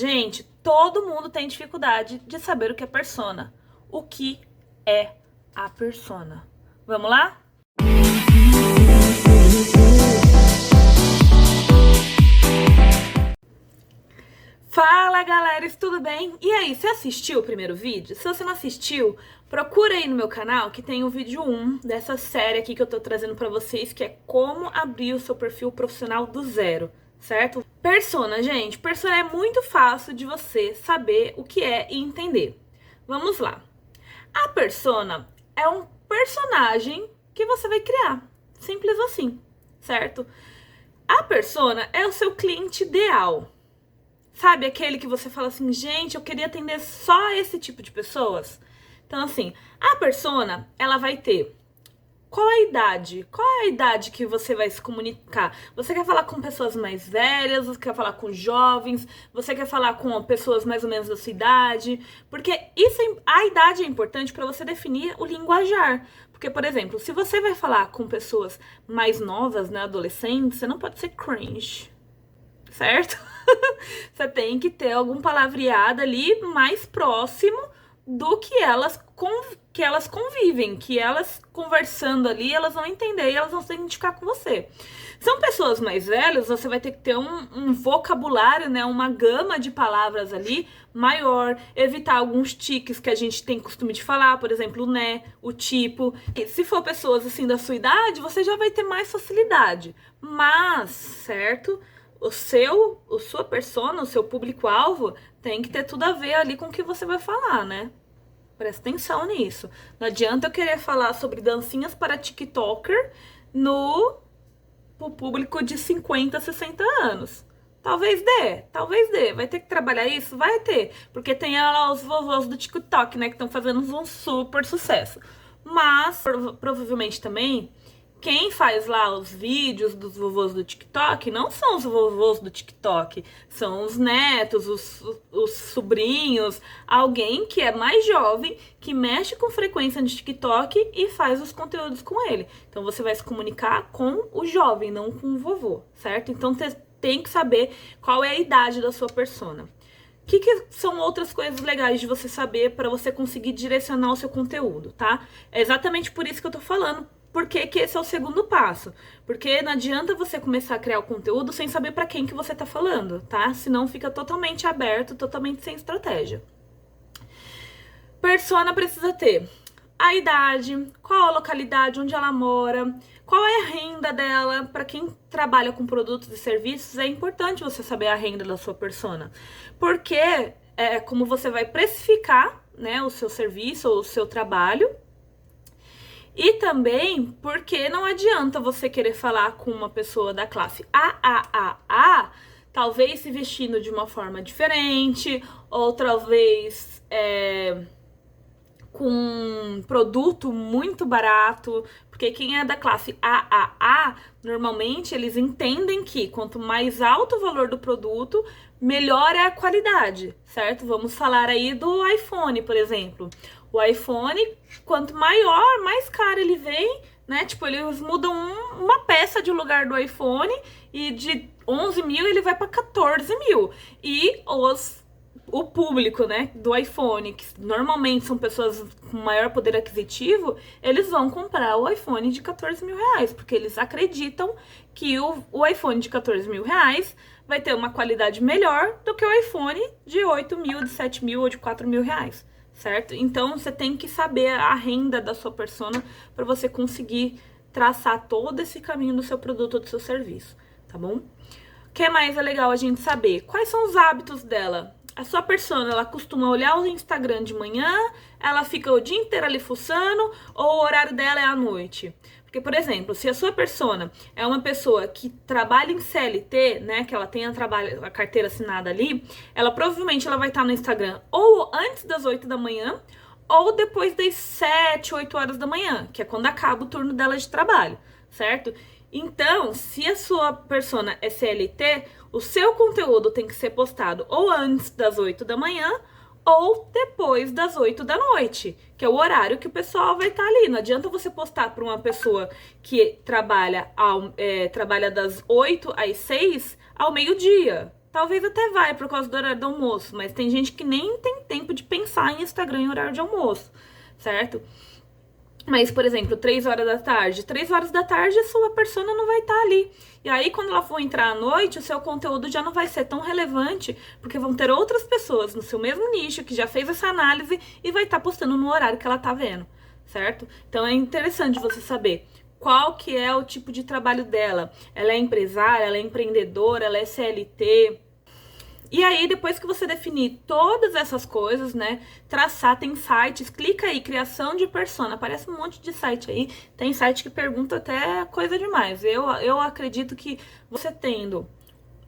Gente, todo mundo tem dificuldade de saber o que é persona. O que é a persona? Vamos lá? Fala galera, tudo bem? E aí, você assistiu o primeiro vídeo? Se você não assistiu, procura aí no meu canal que tem o vídeo 1 dessa série aqui que eu tô trazendo pra vocês, que é como abrir o seu perfil profissional do zero, certo? Persona, gente, persona é muito fácil de você saber o que é e entender. Vamos lá. A persona é um personagem que você vai criar, simples assim, certo? A persona é o seu cliente ideal. Sabe, aquele que você fala assim, gente, eu queria atender só esse tipo de pessoas? Então, assim, a persona, ela vai ter qual a idade? Qual é a idade que você vai se comunicar? Você quer falar com pessoas mais velhas? Você quer falar com jovens? Você quer falar com pessoas mais ou menos da sua idade? Porque a idade é importante para você definir o linguajar. Porque, por exemplo, se você vai falar com pessoas mais novas, né, adolescentes, você não pode ser cringe, certo? Você tem que ter algum palavreado ali mais próximo do que elas convivem, que elas conversando ali, elas vão entender e elas vão se identificar com você. São pessoas mais velhas, você vai ter que ter um vocabulário, né, uma gama de palavras ali maior, evitar alguns tiques que a gente tem costume de falar, por exemplo, o né, o tipo. E se for pessoas assim da sua idade, você já vai ter mais facilidade. Mas, certo? Sua persona, o seu público-alvo tem que ter tudo a ver ali com o que você vai falar, né? Presta atenção nisso. Não adianta eu querer falar sobre dancinhas para TikToker pro público de 50, 60 anos. Talvez dê. Vai ter que trabalhar isso? Vai ter. Porque tem lá os vovôs do TikTok, né, que estão fazendo um super sucesso. Mas, provavelmente também, quem faz lá os vídeos dos vovôs do TikTok não são os vovôs do TikTok, são os netos, os sobrinhos, alguém que é mais jovem, que mexe com frequência no TikTok e faz os conteúdos com ele. Então você vai se comunicar com o jovem, não com o vovô, certo? Então você tem que saber qual é a idade da sua persona. O que são outras coisas legais de você saber para você conseguir direcionar o seu conteúdo, tá? É exatamente por isso que eu tô falando. Porque que esse é o segundo passo. Porque não adianta você começar a criar o conteúdo sem saber para quem que você tá falando, tá? Senão fica totalmente aberto, totalmente sem estratégia. Persona precisa ter a idade, qual a localidade, onde ela mora, qual é a renda dela. Para quem trabalha com produtos e serviços, é importante você saber a renda da sua persona. Porque é como você vai precificar, né, o seu serviço ou o seu trabalho. E também porque não adianta você querer falar com uma pessoa da classe AAA, talvez se vestindo de uma forma diferente, ou talvez com um produto muito barato, porque quem é da classe AAA, normalmente eles entendem que quanto mais alto o valor do produto, melhor é a qualidade, certo? Vamos falar aí do iPhone, por exemplo. O iPhone, quanto maior, mais caro ele vem, né? Tipo, eles mudam uma peça de lugar do iPhone e de 11 mil ele vai para 14 mil. E o público, né, do iPhone, que normalmente são pessoas com maior poder aquisitivo, eles vão comprar o iPhone de 14 mil reais, porque eles acreditam que o iPhone de 14 mil reais vai ter uma qualidade melhor do que o iPhone de 8 mil, de 7 mil ou de 4 mil reais. Certo? Então você tem que saber a renda da sua persona para você conseguir traçar todo esse caminho do seu produto ou do seu serviço, tá bom? O que mais é legal a gente saber? Quais são os hábitos dela? A sua persona, ela costuma olhar o Instagram de manhã, ela fica o dia inteiro ali fuçando, ou o horário dela é à noite? Porque, por exemplo, se a sua persona é uma pessoa que trabalha em CLT, né, que ela tem a carteira assinada ali, ela provavelmente vai estar no Instagram ou antes das 8 da manhã, ou depois das 7, 8 horas da manhã, que é quando acaba o turno dela de trabalho, certo? Então, se a sua persona é CLT, o seu conteúdo tem que ser postado ou antes das 8 da manhã ou depois das 8 da noite, que é o horário que o pessoal vai estar ali. Não adianta você postar para uma pessoa que trabalha das 8 às 6 ao meio-dia. Talvez até vai por causa do horário do almoço, mas tem gente que nem tem tempo de pensar em Instagram em horário de almoço, certo? Mas, por exemplo, 3 horas da tarde. 3 horas da tarde, a sua persona não vai estar ali. E aí, quando ela for entrar à noite, o seu conteúdo já não vai ser tão relevante, porque vão ter outras pessoas no seu mesmo nicho que já fez essa análise e vai estar postando no horário que ela tá vendo, certo? Então, é interessante você saber qual que é o tipo de trabalho dela. Ela é empresária, ela é empreendedora, ela é CLT... E aí, depois que você definir todas essas coisas, né, traçar, tem sites, clica aí, criação de persona, aparece um monte de site aí, tem site que pergunta até coisa demais. Eu acredito que você tendo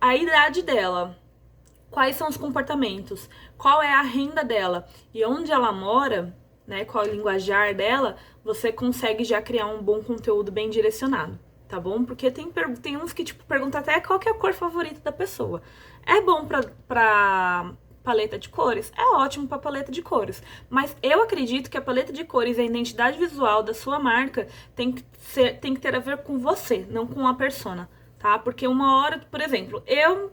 a idade dela, quais são os comportamentos, qual é a renda dela e onde ela mora, né, qual é o linguajar dela, você consegue já criar um bom conteúdo bem direcionado. Tá bom? Porque tem uns que, tipo, perguntam até qual que é a cor favorita da pessoa. É bom pra paleta de cores? É ótimo pra paleta de cores. Mas eu acredito que a paleta de cores e a identidade visual da sua marca tem que ter a ver com você, não com a persona, tá? Porque uma hora, por exemplo, eu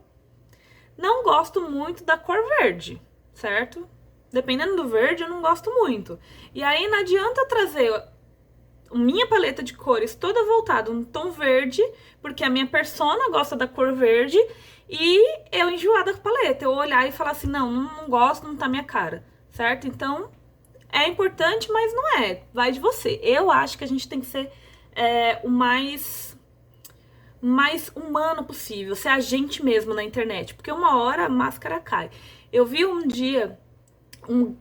não gosto muito da cor verde, certo? Dependendo do verde, eu não gosto muito. E aí não adianta eu trazer minha paleta de cores toda voltada no tom verde, porque a minha persona gosta da cor verde, e eu enjoar da paleta, eu olhar e falar assim, não gosto, não tá minha cara, certo? Então, é importante, mas não é, vai de você. Eu acho que a gente tem que ser o mais humano possível, ser a gente mesmo na internet, porque uma hora a máscara cai. Eu vi um dia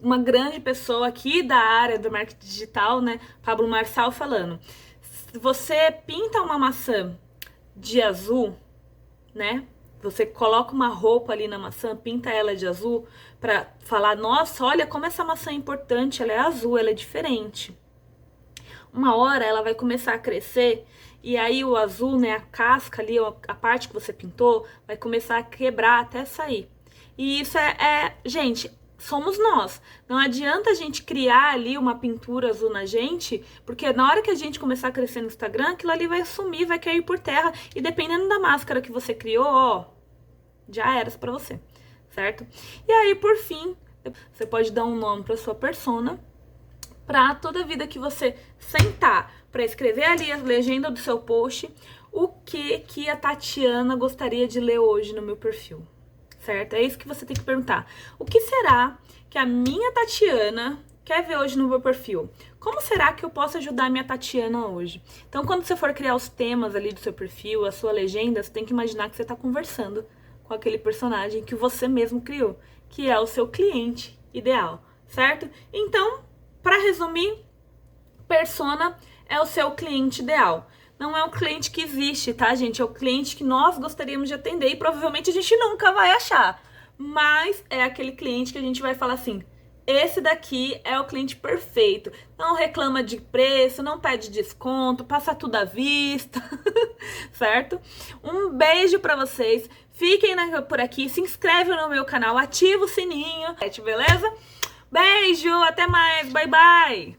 uma grande pessoa aqui da área do marketing digital, né, Pablo Marçal, falando: se você pinta uma maçã de azul, né, você coloca uma roupa ali na maçã, pinta ela de azul, pra falar, nossa, olha como essa maçã é importante, ela é azul, ela é diferente. Uma hora ela vai começar a crescer, e aí o azul, né, a casca ali, a parte que você pintou, vai começar a quebrar até sair. E isso gente, somos nós. Não adianta a gente criar ali uma pintura azul na gente, porque na hora que a gente começar a crescer no Instagram, aquilo ali vai sumir, vai cair por terra, e dependendo da máscara que você criou, ó, já era pra você, certo? E aí, por fim, você pode dar um nome pra sua persona, pra toda vida que você sentar pra escrever ali a legenda do seu post, o que a Tatiana gostaria de ler hoje no meu perfil. Certo? É isso que você tem que perguntar. O que será que a minha Tatiana quer ver hoje no meu perfil? Como será que eu posso ajudar a minha Tatiana hoje? Então, quando você for criar os temas ali do seu perfil, a sua legenda, você tem que imaginar que você está conversando com aquele personagem que você mesmo criou, que é o seu cliente ideal, certo? Então, para resumir, persona é o seu cliente ideal. Não é um cliente que existe, tá, gente? É o cliente que nós gostaríamos de atender e provavelmente a gente nunca vai achar. Mas é aquele cliente que a gente vai falar assim, esse daqui é o cliente perfeito. Não reclama de preço, não pede desconto, passa tudo à vista, certo? Um beijo pra vocês. Fiquem por aqui, se inscreve no meu canal, ativa o sininho, beleza? Beijo, até mais, bye bye!